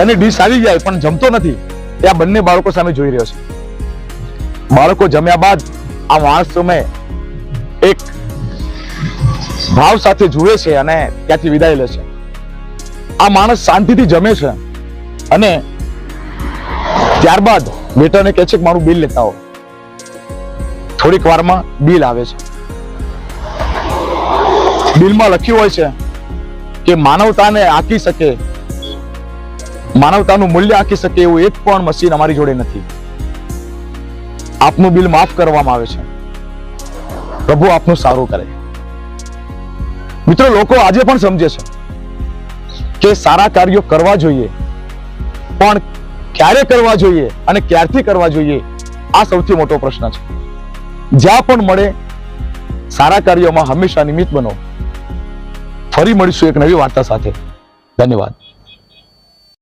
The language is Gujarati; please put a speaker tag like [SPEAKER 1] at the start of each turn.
[SPEAKER 1] એની ડીશ આવી જાય પણ જમતો નથી, એ આ બંને બાળકો સામે જોઈ રહ્યો છે. બાળકો જમ્યા બાદ આ માણસ સામે એક ભાવ સાથે જુએ છે અને ત્યાંથી વિદાય લે છે. આ માણસ શાંતિથી જમે છે અને ત્યારબાદ વેટરને કહે છે કે મારું બિલ લેતા આવો. થોડીક વારમાં બિલ આવે છે. બિલમાં લખ્યું હોય છે કે માનવતાને આંકી શકે, માનવતાનું મૂલ્ય આંકી શકે એવું એક પણ મશીન અમારી જોડે નથી. આપનું બિલ માફ કરવામાં આવે છે. પ્રભુ આપનું સારું કરે. મિત્રો, લોકો આજે પણ સમજે છે કે સારા કાર્યો કરવા જોઈએ, પણ ક્યારે કરવા જોઈએ અને ક્યારથી કરવા જોઈએ, આ સૌથી મોટો પ્રશ્ન છે. જ્યાં પણ મળે સારા કાર્યોમાં હંમેશા નિમિત્ત બનો. ફરી મળીશું એક નવી વાર્તા સાથે. ધન્યવાદ.